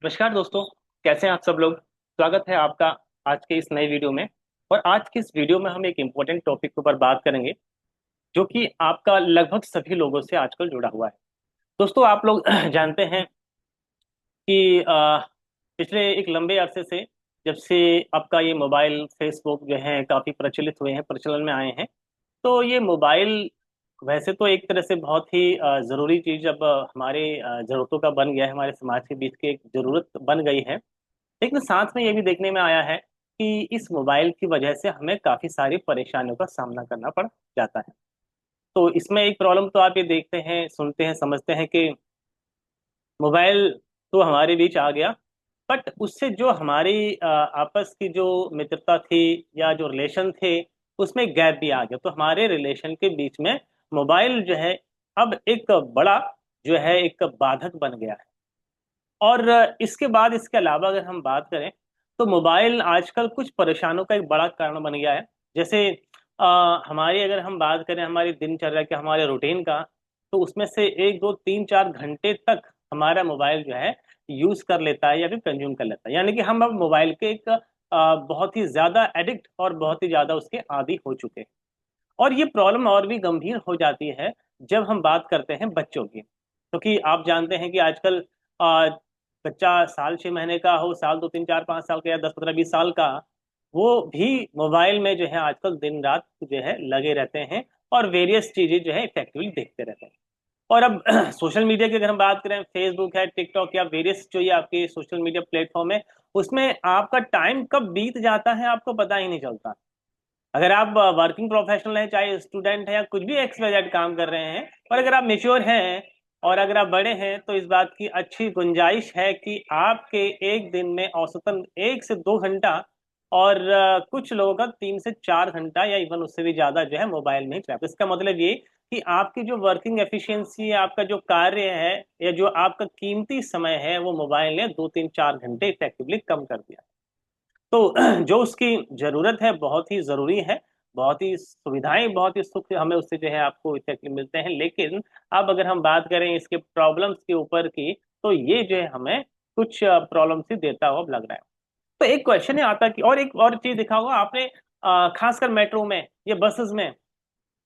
नमस्कार दोस्तों। कैसे हैं आप सब लोग। स्वागत है आपका आज के इस नए वीडियो में। और आज के इस वीडियो में हम एक इम्पोर्टेंट टॉपिक के ऊपर बात करेंगे जो कि आपका लगभग सभी लोगों से आजकल जुड़ा हुआ है। दोस्तों, आप लोग जानते हैं कि पिछले एक लंबे अरसे से, जब से आपका ये मोबाइल फेसबुक जो है काफ़ी प्रचलित हुए हैं, प्रचलन में आए हैं, तो ये मोबाइल वैसे तो एक तरह से बहुत ही ज़रूरी चीज़ अब हमारे ज़रूरतों का बन गया है, हमारे समाज के बीच की एक ज़रूरत बन गई है। लेकिन साथ में ये भी देखने में आया है कि इस मोबाइल की वजह से हमें काफी सारी परेशानियों का सामना करना पड़ जाता है। तो इसमें एक प्रॉब्लम तो आप ये देखते हैं, सुनते हैं, समझते हैं कि मोबाइल तो हमारे बीच आ गया, बट उससे जो हमारी आपस की जो मित्रता थी या जो रिलेशन थे, उसमें गैप भी आ गया। तो हमारे रिलेशन के बीच में मोबाइल जो है अब एक बड़ा जो है एक बाधक बन गया है। और इसके बाद इसके अलावा अगर हम बात करें तो मोबाइल आजकल कुछ परेशानों का एक बड़ा कारण बन गया है। जैसे हमारी अगर हम बात करें हमारी दिनचर्या के, हमारे रूटीन का, तो उसमें से 1 2 3 4 घंटे तक हमारा मोबाइल जो है यूज कर लेता है या फिर कंज्यूम कर लेता है। यानी कि हम अब मोबाइल के एक बहुत ही ज्यादा एडिक्ट और बहुत ही ज्यादा उसके आदी हो चुके हैं। और ये प्रॉब्लम और भी गंभीर हो जाती है जब हम बात करते हैं बच्चों की, क्योंकि आप जानते हैं कि आजकल आ, बच्चा साल 6 महीने का हो, साल 2 3 4 5 साल का या 10 15 20 साल का, वो भी मोबाइल में जो है आजकल दिन रात जो है लगे रहते हैं और वेरियस चीजें जो है इफेक्टिवली देखते रहते हैं। और अब सोशल मीडिया की अगर हम बात करें, फेसबुक है, टिकटॉक या वेरियस जो ये आपके सोशल मीडिया प्लेटफॉर्म है, उसमें आपका टाइम कब बीत जाता है आपको पता ही नहीं चलता। अगर आप वर्किंग प्रोफेशनल हैं, चाहे स्टूडेंट हैं या कुछ भी एक्स वाई जेड काम कर रहे हैं, और अगर आप मेच्योर हैं और अगर आप बड़े हैं, तो इस बात की अच्छी गुंजाइश है कि आपके एक दिन में औसतन 1 से 2 घंटा, और कुछ लोगों का 3 से 4 घंटा या इवन उससे भी ज्यादा जो है मोबाइल में ही trap। इसका मतलब ये कि आपकी जो वर्किंग एफिशिएंसी है, आपका जो कार्य है या जो आपका कीमती समय है, वो मोबाइल ने 2 3 4 घंटे इफेक्टिवली कम कर दिया। तो जो उसकी जरूरत है बहुत ही जरूरी है, बहुत ही सुविधाएं, बहुत ही सुख हमें उससे जो है आपको इफेक्टिव मिलते हैं। लेकिन अब अगर हम बात करें इसके प्रॉब्लम्स के ऊपर की, तो ये जो है हमें कुछ प्रॉब्लम्स ही देता हुआ अब लग रहा है। तो एक क्वेश्चन है आता कि, और एक और चीज देखा होगा आपने, खासकर मेट्रो में या बसेस में,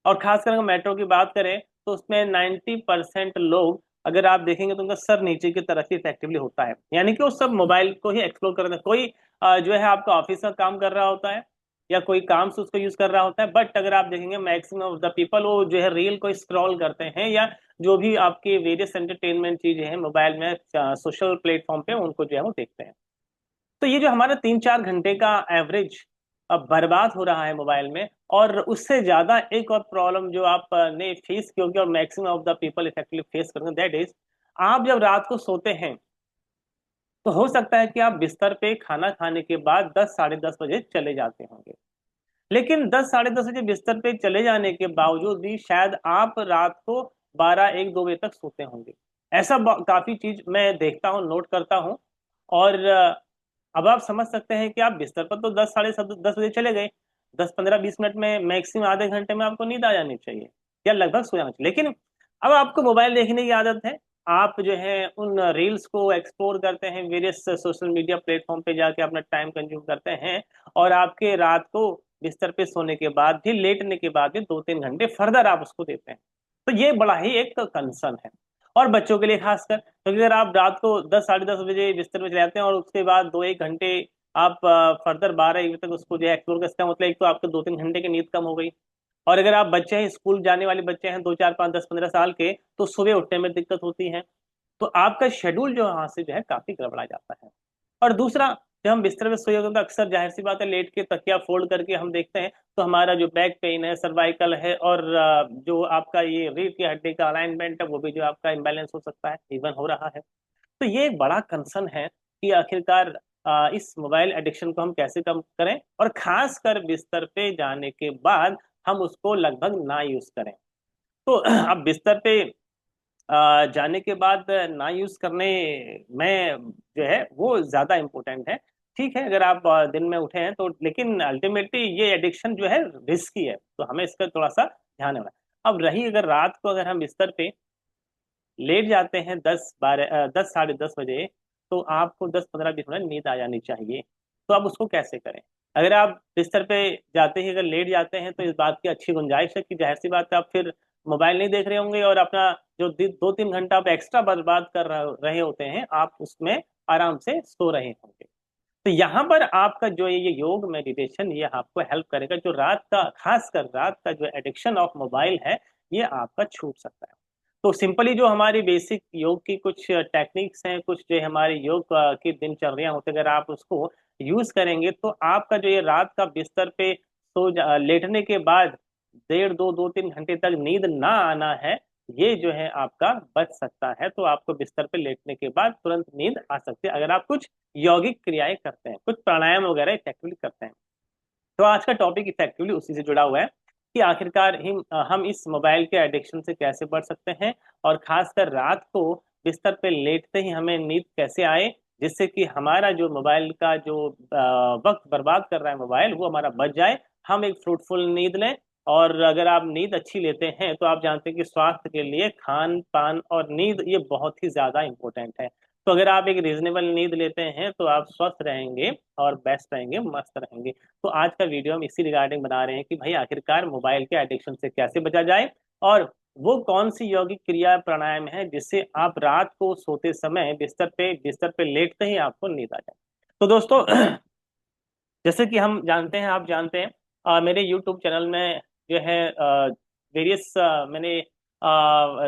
और खासकर अगर मेट्रो की बात करें तो उसमें 90% लोग अगर आप देखेंगे तो उनका सर नीचे की तरफ ही इफेक्टिवली होता है। यानी कि वो सब मोबाइल को ही एक्सप्लोर कर रहे हैं। कोई जो है आपका ऑफिस का काम कर रहा होता है या कोई काम से उसको यूज कर रहा होता है, बट अगर आप देखेंगे मैक्सिमम ऑफ द पीपल वो जो है रील को स्क्रॉल करते हैं या जो भी आपके वेरियस एंटरटेनमेंट चीजें हैं मोबाइल में, सोशल प्लेटफॉर्म पे उनको जो है वो देखते हैं। तो ये जो हमारा 3 4 घंटे का एवरेज अब बर्बाद हो रहा है मोबाइल में, और उससे ज्यादा एक और प्रॉब्लम जो आप ने फेस की होगी और maximum of the people effectively face करेंगे, दैट इज, आप जब रात को सोते हैं तो हो सकता है कि आप बिस्तर पे खाना खाने के बाद 10 साढ़े 10 बजे चले जाते होंगे। लेकिन 10 साढ़े 10 बजे बिस्तर पे चले जाने के बावजूद भी शायद आप रात को 12 1 2 बजे तक सोते होंगे। ऐसा काफी चीज मैं देखता हूँ, नोट करता हूँ। और अब आप समझ सकते हैं कि आप बिस्तर पर तो 10 साढ़े 10 बजे चले गए, 10 15 20 मिनट में, मैक्सिमम आधे घंटे में आपको नींद आ जानी चाहिए या लगभग सो जाना चाहिए। लेकिन अब आपको मोबाइल देखने की आदत है, आप जो है उन रील्स को एक्सप्लोर करते हैं, वेरियस सोशल मीडिया प्लेटफॉर्म पे जाके अपना टाइम कंज्यूम करते हैं, और आपके रात को बिस्तर पे सोने के बाद भी, लेटने के बाद भी 2 3 घंटे फर्दर आप उसको देते हैं। तो ये बड़ा ही एक कंसर्न है, और बच्चों के लिए खासकर, क्योंकि अगर आप रात को 10 साढ़े 10 बजे बिस्तर में चले जाते हैं और उसके बाद 2 1 घंटे आप फर्दर 12 1 बजे तक उसको जो है एक्सप्लोर कर, इसका मतलब एक तो आपके 2 3 घंटे की नींद कम हो गई। और अगर आप बच्चे हैं, स्कूल जाने वाले बच्चे हैं, 2 4 5 10 15 साल के, तो सुबह उठने में दिक्कत होती है। तो आपका शेड्यूल जो है वहां से जो है काफी गड़बड़ा जाता है। और दूसरा, जब हम बिस्तर में सोए होते हैं तो अक्सर जाहिर सी बात है लेट के तकिया फोल्ड करके हम देखते हैं, तो हमारा जो बैक पेन है, सर्वाइकल है, और जो आपका ये रीढ़ की हड्डी का अलाइनमेंट है, वो भी जो आपका इम्बैलेंस हो सकता है, इवन हो रहा है। तो ये एक बड़ा कंसर्न है कि आखिरकार इस मोबाइल एडिक्शन को हम कैसे कम करें, और खास कर बिस्तर पे जाने के बाद हम उसको लगभग ना यूज करें। तो अब बिस्तर पे जाने के बाद ना यूज करने में जो है वो ज्यादा इम्पोर्टेंट है। ठीक है, अगर आप दिन में उठे हैं तो, लेकिन अल्टीमेटली ये एडिक्शन जो है रिस्की है, तो हमें इसका थोड़ा सा ध्यान रखना है। अब रही, अगर रात को अगर हम बिस्तर पे लेट जाते हैं 10 12 10 साढ़े 10 बजे, तो आपको 10-15-20 मिनट नींद आ जानी चाहिए। तो आप उसको कैसे करें? अगर आप बिस्तर पे जाते ही अगर लेट जाते हैं तो इस बात की अच्छी गुंजाइश है कि जाहिर सी बात है आप फिर मोबाइल नहीं देख रहे होंगे, और अपना जो 2-3 घंटा आप एक्स्ट्रा बर्बाद कर रहे होते हैं आप उसमें आराम से सो रहे होंगे। तो यहाँ पर आपका जो ये योग मेडिटेशन ये आपको हेल्प करेगा, जो रात का, खासकर रात का जो एडिक्शन ऑफ मोबाइल है ये आपका छूट सकता है। तो सिंपली जो हमारी बेसिक योग की कुछ टेक्निक्स हैं, कुछ जो हमारी योग की दिनचर्या होती है, अगर आप उसको यूज करेंगे तो आपका जो ये रात का बिस्तर पे लेटने के बाद 1.5 2 2 3 घंटे तक नींद ना आना है, ये जो है आपका बच सकता है। तो आपको बिस्तर पे लेटने के बाद तुरंत नींद आ सकती है अगर आप कुछ यौगिक क्रियाएं करते हैं, कुछ प्राणायाम वगैरह इफेक्टिवली करते हैं। तो आज का टॉपिक इफेक्टिवली उसी से जुड़ा हुआ है कि आखिरकार हम इस मोबाइल के एडिक्शन से कैसे बच सकते हैं, और खासकर रात को बिस्तर पे लेटते ही हमें नींद कैसे आए, जिससे कि हमारा जो मोबाइल का जो वक्त बर्बाद कर रहा है मोबाइल वो हमारा बच जाए, हम एक फ्रूटफुल नींद लें। और अगर आप नींद अच्छी लेते हैं तो आप जानते हैं कि स्वास्थ्य के लिए खान पान और नींद ये बहुत ही ज्यादा इंपॉर्टेंट है। तो अगर आप एक रीजनेबल नींद लेते हैं तो आप स्वस्थ रहेंगे और बेस्ट रहेंगे, मस्त रहेंगे। तो आज का वीडियो हम इसी रिगार्डिंग बना रहे हैं कि भाई आखिरकार मोबाइल के एडिक्शन से कैसे बचा जाए, और वो कौन सी यौगिक क्रिया प्राणायाम है जिससे आप रात को सोते समय बिस्तर पे लेटते ही आपको नींद आ जाए। तो दोस्तों जैसे कि हम जानते हैं, आप जानते हैं, मेरे यूट्यूब चैनल में जो है वेरियस मैंने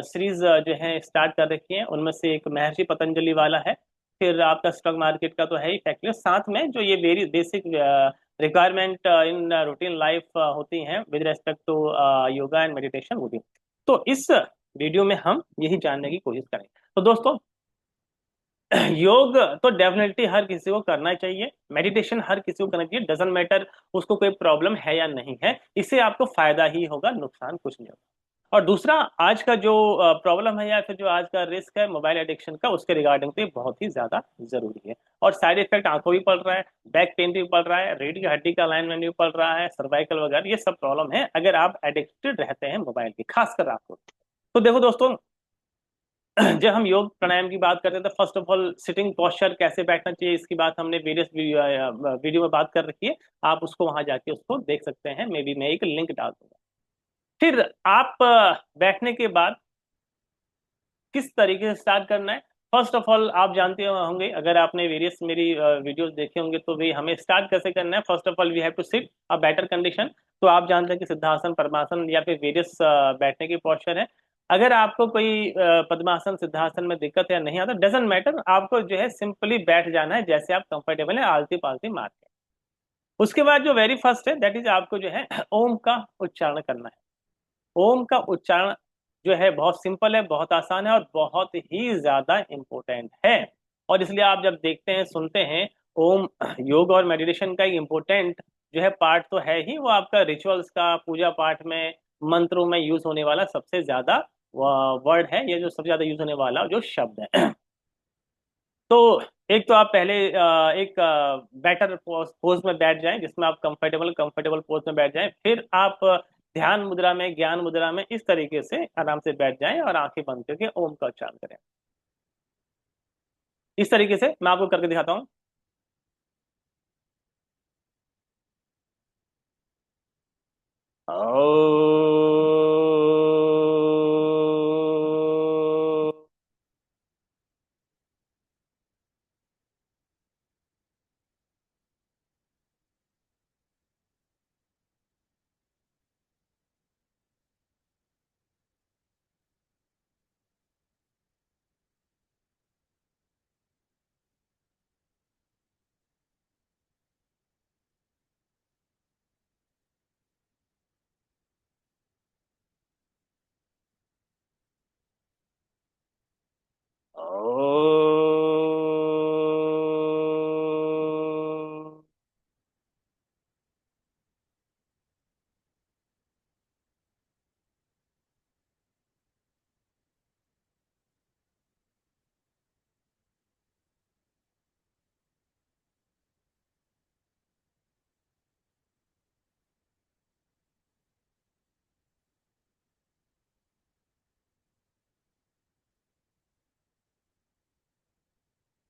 सीरीज जो है स्टार्ट कर रखी है। उनमें से एक महर्षि पतंजलि वाला है, फिर आपका स्टॉक मार्केट का तो है ही फैक्ट्री, साथ में जो ये very basic requirement in routine life होती हैं with respect to yoga and meditation होती। तो इस वीडियो में हम यही जानने की कोशिश करेंगे। तो दोस्तों योग तो डेफिनेटली हर किसी को करना चाहिए, मेडिटेशन हर किसी को करना चाहिए, डजेंट मैटर उसको कोई प्रॉब्लम है या नहीं है, इससे आपको फायदा ही होगा, नुकसान कुछ नहीं होगा। और दूसरा, आज का जो प्रॉब्लम है या फिर जो आज का रिस्क है मोबाइल एडिक्शन का, उसके रिगार्डिंग तो ये बहुत ही ज्यादा जरूरी है। और साइड इफेक्ट आंखों भी पड़ रहा है, बैक पेन भी पड़ रहा है, रीढ़ की हड्डी का अलाइनमेंट भी पड़ रहा है, सर्वाइकल वगैरह, ये सब प्रॉब्लम है अगर आप एडिक्टेड रहते हैं मोबाइल की, खासकर आपको। तो देखो दोस्तों, जब हम योग प्राणायाम की बात करते हैं तो first of all sitting posture कैसे बैठना चाहिए, इसकी बात हमने वेरियस वीडियो में बात कर रखी है। आप उसको वहां जाके उसको देख सकते हैं, मे बी मैं एक लिंक डाल दूंगा। फिर आप बैठने के बाद किस तरीके से स्टार्ट करना है, फर्स्ट ऑफ ऑल आप जानते होंगे, अगर आपने वेरियस मेरी वीडियोस देखे होंगे तो वे हमें स्टार्ट कैसे करना है। First of all we have to sit a better condition. तो आप जानते हैं कि सिद्धासन, पद्मासन या फिर वेरियस बैठने की पोस्चर है। अगर आपको कोई पद्मासन सिद्धासन में दिक्कत या नहीं आता, डजेंट मैटर, आपको जो है सिंपली बैठ जाना है जैसे आप कंफर्टेबल है, आलती पालती मार के। उसके बाद जो वेरी फर्स्ट है दैट इज आपको जो है ओम का उच्चारण करना है। ओम का उच्चारण जो है बहुत सिंपल है, बहुत आसान है और बहुत ही ज्यादा इंपॉर्टेंट है। और इसलिए आप जब देखते हैं, सुनते हैं, ओम योग और मेडिटेशन का एक इम्पोर्टेंट जो है पार्ट तो है ही, वो आपका रिचुअल्स का, पूजा पाठ में, मंत्रों में यूज होने वाला सबसे ज्यादा वर्ड है, ये जो सबसे ज्यादा यूज होने वाला जो शब्द है। तो एक तो आप पहले एक बेटर पोज में बैठ जाएं जिसमें आप कंफर्टेबल कंफर्टेबल पोज में बैठ जाएं, फिर आप ध्यान मुद्रा में, ज्ञान मुद्रा में इस तरीके से आराम से बैठ जाएं और आंखें बंद करके ओम का उच्चारण करें। इस तरीके से मैं आपको करके दिखाता हूँ।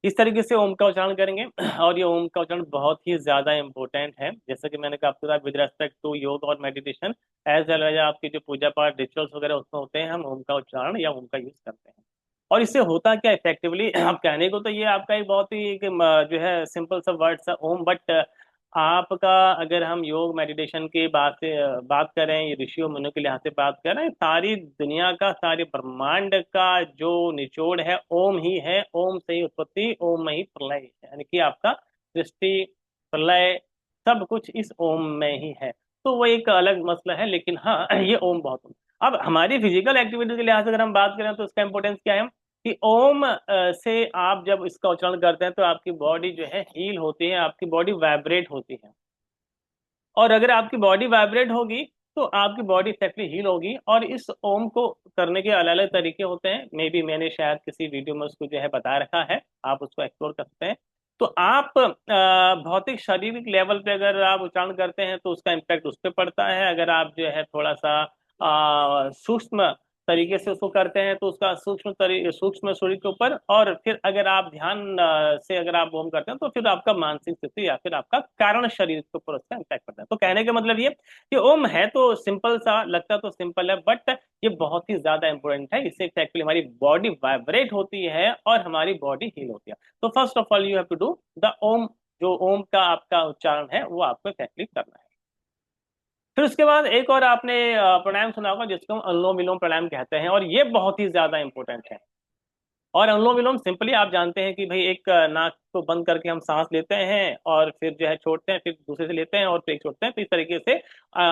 इस तरीके से ओम का उच्चारण करेंगे। और ये ओम का उच्चारण बहुत ही ज्यादा इंपॉर्टेंट है, जैसे कि मैंने कहा आपके साथ विद रेस्पेक्ट टू योग और मेडिटेशन एज वेल एज आपके जो पूजा पाठ रिचुअल्स वगैरह उसमें होते हैं, हम ओम का उच्चारण या ओम का यूज करते हैं। और इससे होता क्या इफेक्टिवली आप कहने को तो ये आपका एक बहुत ही जो है सिंपल सा वर्ड सा ओम, बट आपका अगर हम योग मेडिटेशन की बात से बात करें, ये ऋषियों मुनियों के लिहाज से बात करें, सारी दुनिया का सारे ब्रह्मांड का जो निचोड़ है ओम ही है। ओम से ही उत्पत्ति, ओम में ही प्रलय है, यानी कि आपका सृष्टि प्रलय सब कुछ इस ओम में ही है। तो वो एक अलग मसला है, लेकिन हाँ ये ओम बहुत। अब हमारी फिजिकल एक्टिविटी के लिहाज से अगर हम बात करें तो इसका इंपॉर्टेंस क्या है कि ओम से आप जब इसका उच्चारण करते हैं तो आपकी बॉडी जो है हील होती है, आपकी बॉडी वाइब्रेट होती है। और अगर आपकी बॉडी वाइब्रेट होगी तो आपकी बॉडी एक्चुअली हील होगी। और इस ओम को करने के अलग अलग तरीके होते हैं, मे बी मैंने शायद किसी वीडियो में उसको जो है बता रखा है, आप उसको एक्सप्लोर कर सकते हैं। तो आप भौतिक शारीरिक लेवल पे अगर आप उच्चारण करते हैं तो उसका इम्पैक्ट उस पर पड़ता है। अगर आप जो है थोड़ा सा सूक्ष्म तरीके से उसको करते हैं तो उसका सूक्ष्म शरीर के ऊपर, और फिर अगर आप ध्यान से अगर आप ओम करते हैं तो फिर आपका मानसिक स्थिति या फिर आपका कारण शरीर के ऊपर उसका इम्पैक्ट पड़ता है। तो कहने का मतलब ये कि ओम है तो सिंपल सा लगता तो सिंपल है, बट ये बहुत ही ज्यादा इंपॉर्टेंट है। इससे एक्चुअली हमारी बॉडी वाइब्रेट होती है और हमारी बॉडी हील होती है। तो first of all you have to do the Om. जो ओम का आपका उच्चारण है वो आपको एक्चुअली करना है। फिर उसके बाद एक और आपने प्राणायाम सुना होगा जिसको हम अनुलोम विलोम प्राणायाम कहते हैं, और ये बहुत ही ज्यादा इंपॉर्टेंट है। और अनुलोम विलोम सिंपली आप जानते हैं कि भाई एक नाक को बंद करके हम सांस लेते हैं और फिर जो है छोड़ते हैं, फिर दूसरे से लेते हैं और फिर छोड़ते हैं। तो इस तरीके से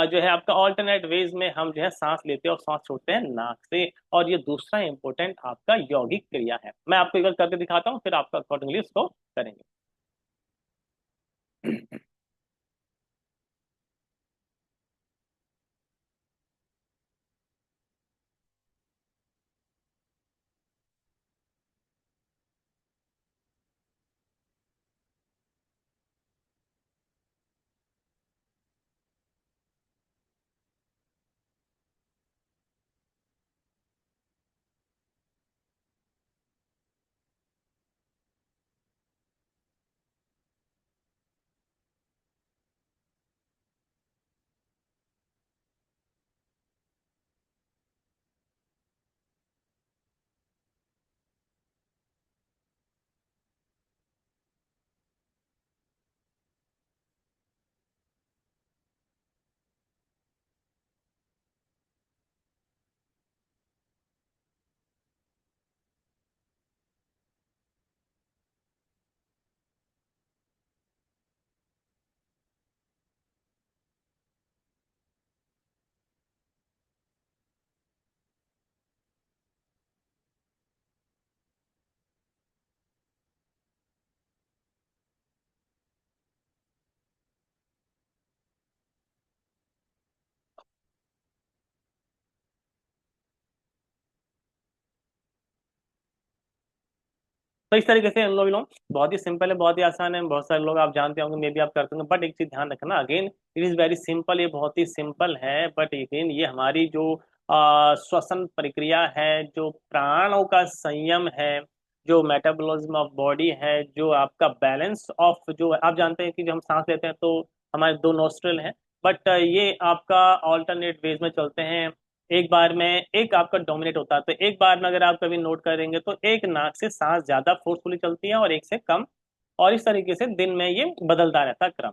जो है आपका ऑल्टरनेट वेज में हम जो है सांस लेते हैं और सांस छोड़ते हैं नाक से। और ये दूसरा इंपॉर्टेंट आपका यौगिक क्रिया है। मैं आपको एक बार करके दिखाता हूँ, फिर आपका अकॉर्डिंगली उसको करेंगे। तो इस तरीके से अनुलोम विलोम बहुत ही सिंपल है, बहुत ही आसान है। बहुत सारे लोग आप जानते होंगे, मे भी आप करते होंगे, बट एक चीज ध्यान रखना, again it is very simple. ये बहुत ही सिंपल है, बट अगेन ये हमारी जो श्वसन प्रक्रिया है, जो प्राणों का संयम है, जो मेटाबॉलिज्म ऑफ बॉडी है, जो आपका बैलेंस ऑफ, जो आप जानते हैं कि जब हम सांस लेते हैं तो हमारे दो नोस्ट्रल हैं, बट ये आपका ऑल्टरनेट वेज में चलते हैं। एक बार में एक आपका डोमिनेट होता है, तो एक बार में अगर आप कभी नोट करेंगे तो एक नाक से सांस ज्यादा फोर्सफुली चलती है और एक से कम। और इस तरीके से दिन में ये बदलता रहता है क्रम।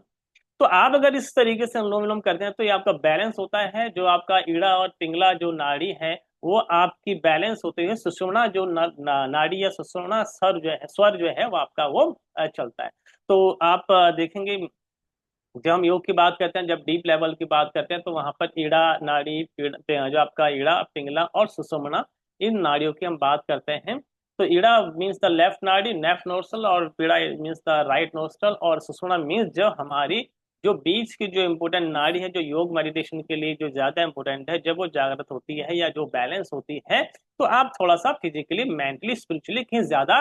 तो आप अगर इस तरीके से अनुलोम विलोम करते हैं तो ये आपका बैलेंस होता है। जो आपका ईड़ा और पिंगला जो नाड़ी है वो आपकी बैलेंस होते हुए सुषुम्ना जो नाड़ी या सुषुम्ना स्वर जो है वो आपका वो चलता है। तो आप देखेंगे जब हम योग की बात करते हैं, जब डीप लेवल की बात करते हैं, तो वहां पर ईड़ा नाड़ी जो आपका ईड़ा पिंगला और सुषुम्ना, इन नाड़ियों की हम बात करते हैं। तो ईड़ा मीन्स द लेफ्ट नाड़ी, लेफ्ट नोस्ट्रल, और पीड़ा मीन्स द राइट नोस्ट्रल, और सुषुम्ना मीन्स जो हमारी जो बीच की जो इंपोर्टेंट नाड़ी है, जो योग मेडिटेशन के लिए जो ज्यादा इंपोर्टेंट है, जब वो जागृत होती है या जो बैलेंस होती है तो आप थोड़ा सा फिजिकली मेंटली स्पिरिचुअली कहीं ज्यादा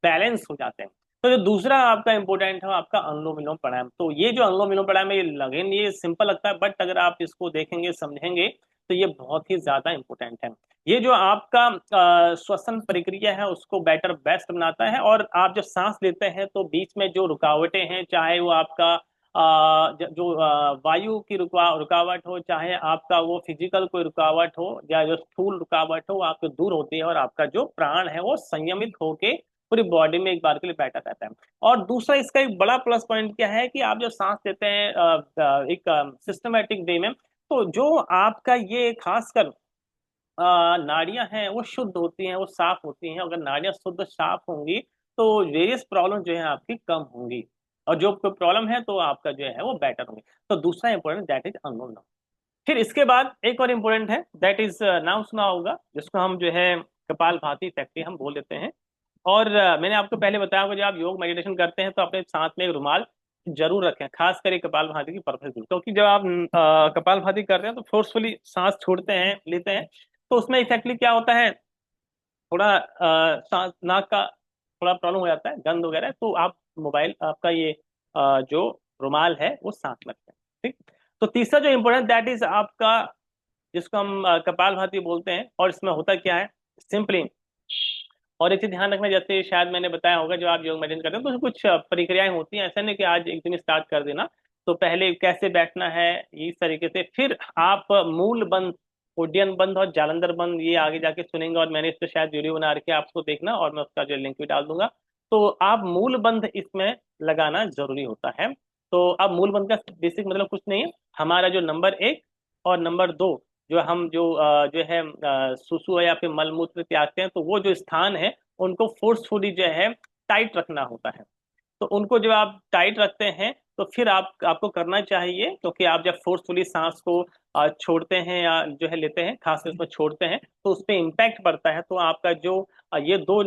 बैलेंस हो जाते हैं। तो जो दूसरा आपका इंपोर्टेंट है आपका अनुलोम विलोम प्राणायाम। तो ये जो अनुलोम विलोम प्राणायाम है, ये लगेन ये सिंपल लगता है, बट अगर आप इसको देखेंगे समझेंगे तो ये बहुत ही ज्यादा इंपॉर्टेंट है। ये जो आपका श्वसन प्रक्रिया है उसको बेटर बेस्ट बनाता है। और आप जब सांस लेते हैं तो बीच में जो रुकावटें हैं, चाहे वो आपका जो वायु की रुकावट हो, चाहे आपका वो फिजिकल कोई रुकावट हो या जो स्थूल रुकावट हो, वो आपको दूर होती है और आपका जो प्राण है वो संयमित होके पूरी बॉडी में एक बार के लिए बैठा रहता है। और दूसरा इसका एक बड़ा प्लस पॉइंट क्या है कि आप जब सांस लेते हैं एक सिस्टमेटिक वे में, तो जो आपका ये खासकर नाड़ियां हैं वो शुद्ध होती हैं, वो साफ होती हैं। अगर नाड़ियां शुद्ध साफ होंगी तो वेरियस प्रॉब्लम जो है आपकी कम होंगी, और जो कोई प्रॉब्लम है तो आपका जो है वो बेटर होंगे। तो दूसरा इंपॉर्टेंट दैट इज अनुलोम विलोम। फिर इसके बाद एक और इम्पोर्टेंट है, दैट इज नाम सुना होगा, जिसको हम जो है कपाल भाती इफेक्ट हम बोल देते हैं। और मैंने आपको पहले बताया होगा, जब आप योग मेडिटेशन करते हैं तो अपने साथ में एक रुमाल जरूर रखें, खास कर कपाल भाती की पर्पज के लिए। क्योंकि जब आप कपाल भाती करते हैं तो फोर्सफुली सांस छोड़ते हैं, लेते हैं, तो उसमें इफेक्टली क्या होता है, थोड़ा सांस नाक का थोड़ा प्रॉब्लम हो जाता है, गंध वगैरह, तो आप मोबाइल आपका ये जो रुमाल है वो साथ रखें। ठीक। तो तीसरा जो इम्पोर्टेंट दैट इज आपका, जिसको हम कपाल भाती बोलते हैं। और इसमें होता क्या है सिंपली, और एक चीज ध्यान रखना, जैसे शायद मैंने बताया होगा, जब आप योग मेडिटेशन करते हैं तो कुछ प्रक्रियाएं होती हैं, ऐसा नहीं कि आज एक दिन स्टार्ट कर देना। तो पहले कैसे बैठना है इस तरीके से, फिर आप मूल बंद, उड्डयन बंद और जालंधर बंद ये आगे जाके सुनेंगे, और मैंने इस पर शायद वीडियो बना रखी है, आपको देखना, और मैं उसका जो लिंक भी डाल दूंगा। तो आप मूल बंद इसमें लगाना जरूरी होता है। तो अब मूल बंद का बेसिक मतलब कुछ नहीं है, हमारा जो नंबर एक और नंबर दो, जो हम जो है सुसु या फिर मलमूत्र त्यागते हैं, तो वो जो स्थान है उनको फोर्सफुली जो है टाइट रखना होता है। तो उनको जब आप टाइट रखते हैं तो फिर आपको करना चाहिए, क्योंकि आप जब फोर्सफुली सांस को छोड़ते हैं या जो है लेते हैं, खास कर उसमें छोड़ते हैं, तो उस पर इम्पैक्ट पड़ता है। तो आपका जो ये दो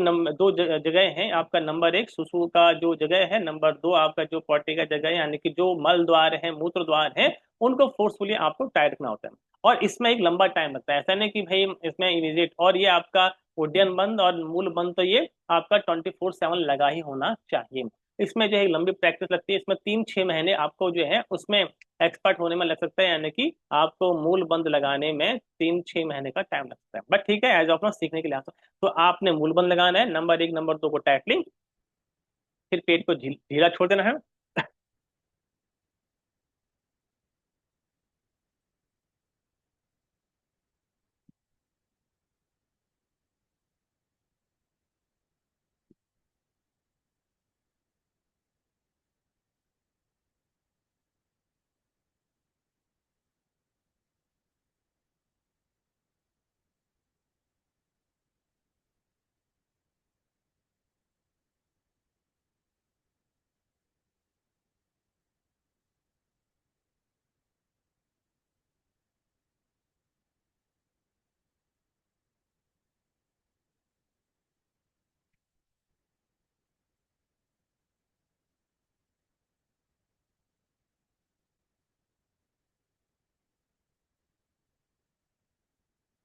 जगह हैं, आपका नंबर एक सुसु का जो जगह है, नंबर दो आपका जो पॉटी का जगह है, यानी कि जो मल द्वार है, मूत्र द्वार है, उनको फोर्सफुली आपको टाइट रखना होता है। और इसमें एक लंबा टाइम लगता है, ऐसा नहीं कि भाई इसमें इमीडिएट। और ये आपका उड्डयन बंद और मूल बंद, तो ये आपका 24/7 लगा ही होना चाहिए। इसमें जो है लंबी प्रैक्टिस लगती है, इसमें 3-6 महीने आपको जो है उसमें एक्सपर्ट होने में लग सकता है, यानी कि आपको मूल बंद लगाने में 3-6 महीने का टाइम लगता है। बट ठीक है, एज ऑफ नाउ सीखने के लिए तो आपने मूल बंद लगाना है, नंबर एक नंबर दो को टाइटली, फिर पेट को ढीला छोड़ देना है।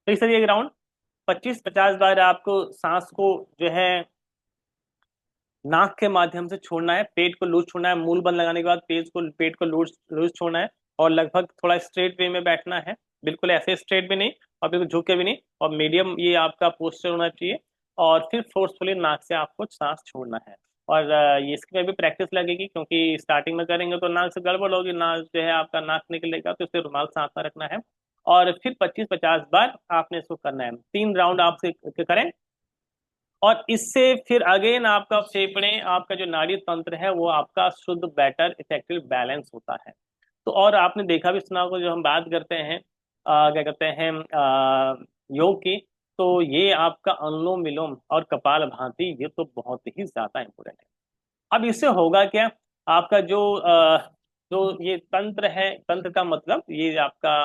तो इस तरीके ग्राउंड 25-50 बार आपको सांस को जो है नाक के माध्यम से छोड़ना है, पेट को लूज छोड़ना है, मूल बंद लगाने के बाद पेट को लूज लूज छोड़ना है, और लगभग थोड़ा स्ट्रेट वे में बैठना है, बिल्कुल ऐसे स्ट्रेट भी नहीं और बिल्कुल झुके भी नहीं, और मीडियम ये आपका पोस्चर होना चाहिए। और फिर फोर्सफुली नाक से आपको सांस छोड़ना है। और ये इसमें भी प्रैक्टिस लगेगी, क्योंकि स्टार्टिंग में करेंगे तो नाक से गड़बड़ होगी, नाक जो है आपका नाक निकलेगा, तो इसे रुमाल साथ में रखना है। और फिर 25-50 बार आपने इसको करना है, 3 राउंड आप करें। और इससे फिर अगेन आपका फेफड़े, आपका जो नाड़ी तंत्र है वो आपका शुद्ध, बेटर, इफेक्टिव, बैलेंस होता है। तो और आपने देखा भी सुना होगा, जो हम बात करते हैं क्या कहते हैं योग की, तो ये आपका अनुलोम विलोम और कपाल भाती, ये तो बहुत ही ज्यादा इंपॉर्टेंट है। अब इससे होगा क्या, आपका जो ये तंत्र है, तंत्र का मतलब ये आपका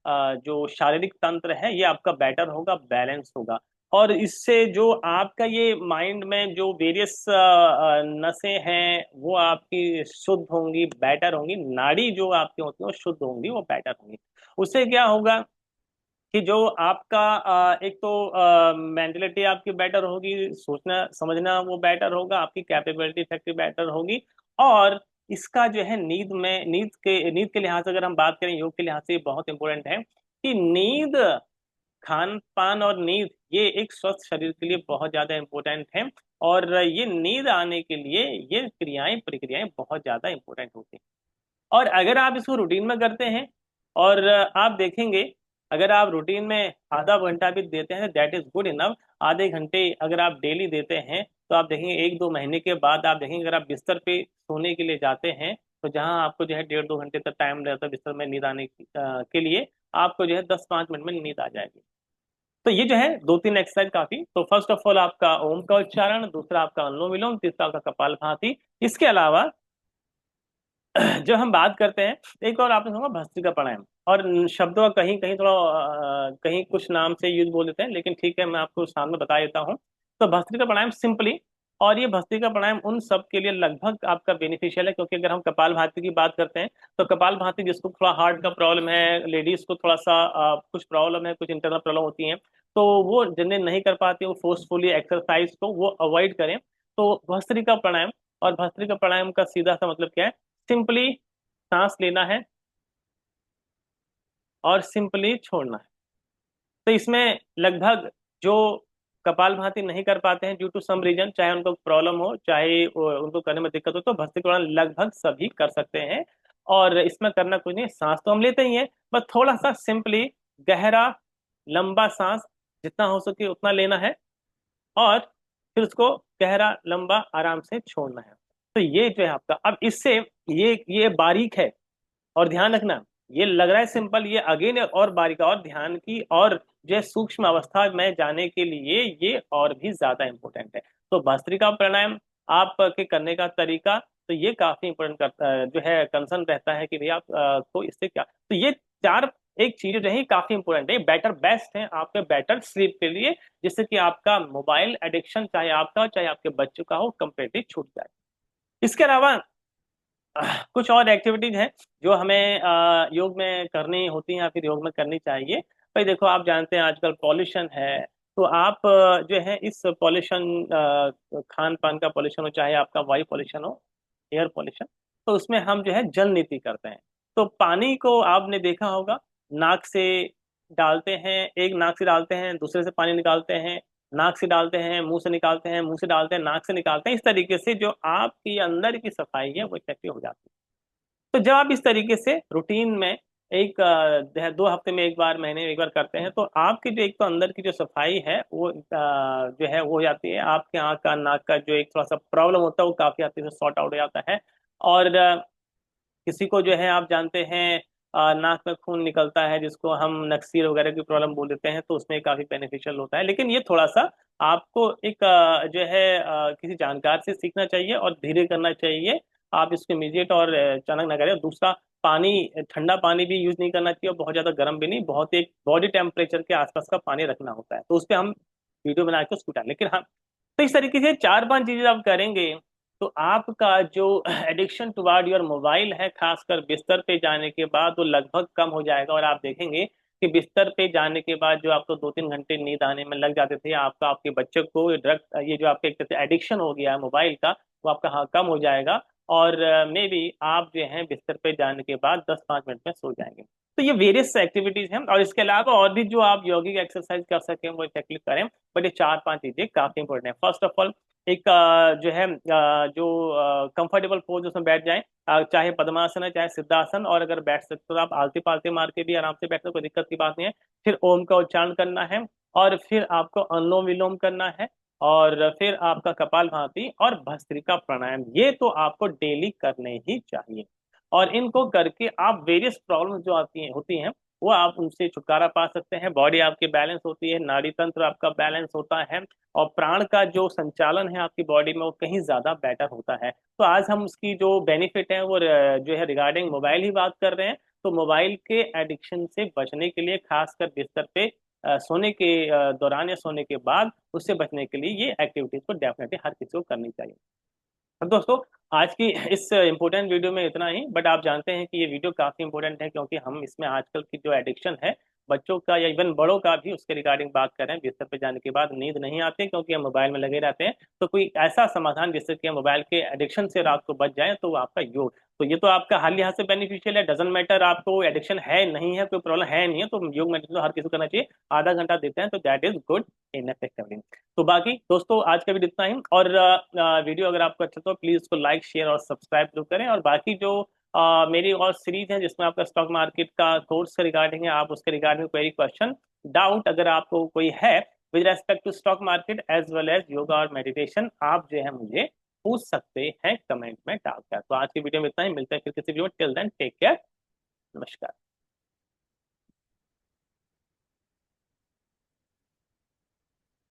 जो शारीरिक तंत्र है ये आपका बेटर होगा, बैलेंस होगा। और इससे जो आपका ये माइंड में जो वेरियस नसें हैं वो आपकी शुद्ध होंगी, बेटर होंगी, नाड़ी जो आपकी होती है वो शुद्ध होंगी, वो बेटर होंगी। उससे क्या होगा कि जो आपका एक तो मेंटलिटी आपकी बेटर होगी, सोचना समझना वो बेटर होगा, आपकी कैपेबिलिटी इफेक्टिव बेटर होगी। और इसका जो है नींद के लिहाज से अगर हम बात करें, योग के लिहाज से ये बहुत इंपॉर्टेंट है कि नींद, खान पान और नींद ये एक स्वस्थ शरीर के लिए बहुत ज्यादा इंपॉर्टेंट है। और ये नींद आने के लिए ये क्रियाएं प्रक्रियाएं बहुत ज्यादा इंपॉर्टेंट होती हैं। और अगर आप इसको रूटीन में करते हैं और आप देखेंगे, अगर आप रूटीन में आधा घंटा भी देते हैं दैट इज गुड इनफ। आधे घंटे अगर आप डेली देते हैं तो आप देखेंगे 1-2 महीने के बाद आप देखेंगे, अगर आप बिस्तर पे सोने के लिए जाते हैं तो जहां आपको जो है 1.5-2 घंटे तक टाइम रहता है बिस्तर में नींद आने के लिए, आपको जो है 10-5 मिनट में नींद आ जाएगी। तो ये जो है 2-3 एक्सरसाइज काफी। तो फर्स्ट ऑफ ऑल आपका ओम का उच्चारण, दूसरा आपका अनुलोम विलोम, तीसरा आपका कपालभाति। इसके अलावा जब हम बात करते हैं, एक और आपने सुना भस्त्रिका प्राणायाम, और शब्दों का कहीं कहीं थोड़ा कहीं कुछ नाम से यूज बोल देते हैं, लेकिन ठीक है मैं आपको सामने बता देता हूँ। तो भस्त्रिका प्राणायाम सिंपली, और ये भस्त्रिका प्राणायाम उन सब के लिए लगभग आपका बेनिफिशियल है, क्योंकि अगर हम कपाल भाती की बात करते हैं तो कपाल भाती जिसको थोड़ा हार्ट का प्रॉब्लम है, लेडीज को थोड़ा सा कुछ प्रॉब्लम है, कुछ इंटरनल प्रॉब्लम होती है, तो वो जिन्हें नहीं कर पाती वो फोर्सफुली एक्सरसाइज को वो अवॉइड करें। तो भस्त्रिका प्राणायाम, और भस्त्रिका प्राणायाम का सीधा सा मतलब क्या है, सिंपली सांस लेना है और सिंपली छोड़ना है। तो इसमें लगभग जो कपालभाति नहीं कर पाते हैं ड्यू टू सम रीजन, चाहे उनको प्रॉब्लम हो चाहे उनको करने में दिक्कत हो, तो भस्त्रिका लगभग सभी कर सकते हैं। और इसमें करना कुछ नहीं, सांस तो हम लेते ही हैं, बस थोड़ा सा सिंपली गहरा लंबा सांस जितना हो सके उतना लेना है, और फिर उसको गहरा लंबा आराम से छोड़ना है। तो ये जो है आपका, अब इससे ये बारीक है, और ध्यान रखना, ये लग रहा है सिंपल, ये अगेन और बारीक और ध्यान की और जो है सूक्ष्म अवस्था में जाने के लिए ये और भी ज्यादा इंपॉर्टेंट है। तो भस्त्रिका प्राणायाम आपके करने का तरीका, तो ये काफी इंपॉर्टेंट करता जो है, कंसर्न रहता है कि भैया आप को इससे क्या, तो ये चार एक चीज जो है काफी इंपॉर्टेंट है, बेटर बेस्ट है आपके बेटर स्लीप के लिए, जिससे कि आपका मोबाइल एडिक्शन चाहे आपका चाहे आपके बच्चों का हो कंप्लीटली छूट जाए। इसके अलावा कुछ और एक्टिविटीज हैं जो हमें योग में करनी होती हैं या फिर योग में करनी चाहिए। भाई देखो, आप जानते हैं आजकल पॉल्यूशन है, तो आप जो है इस पॉल्यूशन, खान पान का पॉल्यूशन हो चाहे आपका वायु पॉल्यूशन हो, एयर पॉल्यूशन, तो उसमें हम जो है जल नीति करते हैं। तो पानी को आपने देखा होगा, नाक से डालते हैं, एक नाक से डालते हैं, दूसरे से पानी निकालते हैं, नाक से डालते हैं, मुंह से निकालते हैं, मुंह से डालते हैं, नाक से निकालते हैं। इस तरीके से जो आपकी अंदर की सफाई है वो इफेक्टिव हो जाती है। तो जब आप इस तरीके से रूटीन में एक 2 हफ्ते में एक बार, महीने में एक बार करते हैं, तो आपकी जो एक तो अंदर की जो सफाई है वो जो है वो हो जाती है। आपके आँख का नाक का जो एक थोड़ा सा प्रॉब्लम होता है वो काफी हद तक सॉर्ट आउट हो जाता है। और किसी को जो है आप जानते हैं नाक में खून निकलता है, जिसको हम नक्सीर वगैरह की प्रॉब्लम बोल देते हैं, तो उसमें काफी बेनिफिशियल होता है। लेकिन ये थोड़ा सा आपको एक जो है किसी जानकार से सीखना चाहिए और धीरे करना चाहिए। आप इसको इमीडिएट और अचानक ना करें। दूसरा, पानी, ठंडा पानी भी यूज नहीं करना चाहिए और बहुत ज्यादा गर्म भी नहीं, बहुत एक बॉडी टेम्परेचर के आसपास का पानी रखना होता है। तो उस पर हम वीडियो बना के उसको डालें, लेकिन हाँ, तो इस तरीके से 4-5 चीजें आप करेंगे तो आपका जो एडिक्शन टुवार्ड योर मोबाइल है, खासकर बिस्तर पे जाने के बाद, वो लगभग कम हो जाएगा। और आप देखेंगे कि बिस्तर पे जाने के बाद जो आपको 2-3 घंटे नींद आने में लग जाते थे, आपका आपके बच्चे को ड्रग, ये जो आपके एक तरह से एडिक्शन हो गया है मोबाइल का, वो आपका हाँ कम हो जाएगा। और मे बी आप जो है बिस्तर पे जाने के बाद 10-5 मिनट में सो जाएंगे। तो ये वेरियस एक्टिविटीज हैं, और इसके अलावा और भी जो आप यौगिक एक्सरसाइज कर सकें वो इफेक्टिव करें। बट ये 4-5 चीजें काफी इंपॉर्टेंट है। फर्स्ट ऑफ ऑल, एक जो है जो कंफर्टेबल पोज उसमें बैठ जाएं, चाहे पद्मासन है चाहे सिद्धासन, और अगर बैठ सकते हो तो आप आलती पालती मार के भी आराम से बैठ सकते हो, कोई दिक्कत की बात नहीं है। फिर ओम का उच्चारण करना है, और फिर आपको अनुलोम विलोम करना है, और फिर आपका कपाल भाती और भस्त्रिका प्राणायाम, ये तो आपको डेली करने ही चाहिए। और इनको करके आप वेरियस प्रॉब्लम्स जो आती हैं होती हैं वो आप उनसे छुटकारा पा सकते हैं। बॉडी आपकी बैलेंस होती है, नाड़ी तंत्र आपका बैलेंस होता है, और प्राण का जो संचालन है आपकी बॉडी में वो कहीं ज्यादा बेटर होता है। तो आज हम उसकी जो बेनिफिट है वो जो है रिगार्डिंग मोबाइल ही बात कर रहे हैं। तो मोबाइल के एडिक्शन से बचने के लिए, खासकर बिस्तर पे सोने के दौरान या सोने के बाद, उससे बचने के लिए ये एक्टिविटीज को डेफिनेटली हर किसी को करनी चाहिए। अब दोस्तों, आज की इस इम्पोर्टेंट वीडियो में इतना ही। बट आप जानते हैं कि ये वीडियो काफी इंपॉर्टेंट है, क्योंकि हम इसमें आजकल की जो एडिक्शन है बच्चों का या इवन बड़ों का भी उसके रिगार्डिंग बात कर रहे हैं। बिस्तर पे जाने के बाद नींद नहीं आती क्योंकि हम मोबाइल में लगे रहते हैं। तो कोई ऐसा समाधान जिससे कि हम मोबाइल के एडिक्शन से रात को बच जाए, तो वो आपका योग। तो ये तो आपका हर लिहाज से बेनिफिशियल है। डजेंट मैटर आपको एडिक्शन है नहीं है, कोई प्रॉब्लम है नहीं है, तो योग मेडिटेशन तो हर किसी को करना चाहिए। आधा घंटा देते हैं तो that is good in effectively. तो बाकी दोस्तों आज का वीडियो इतना ही। और वीडियो अगर आपको अच्छा तो प्लीज उसको लाइक शेयर और सब्सक्राइब जरूर करें। और बाकी जो मेरी और सीरीज है जिसमें आपका स्टॉक मार्केट का कोर्स के रिगार्डिंग है, आप उसके रिगार्डिंग कोई क्वेश्चन डाउट अगर आपको कोई है with respect to stock market as well as yoga और मेडिटेशन, आप जो है मुझे पूछ सकते हैं कमेंट में डालकर। तो आज की वीडियो में इतना ही, मिलते हैं फिर किसी वीडियो में। टिल देन टेक केयर, नमस्कार।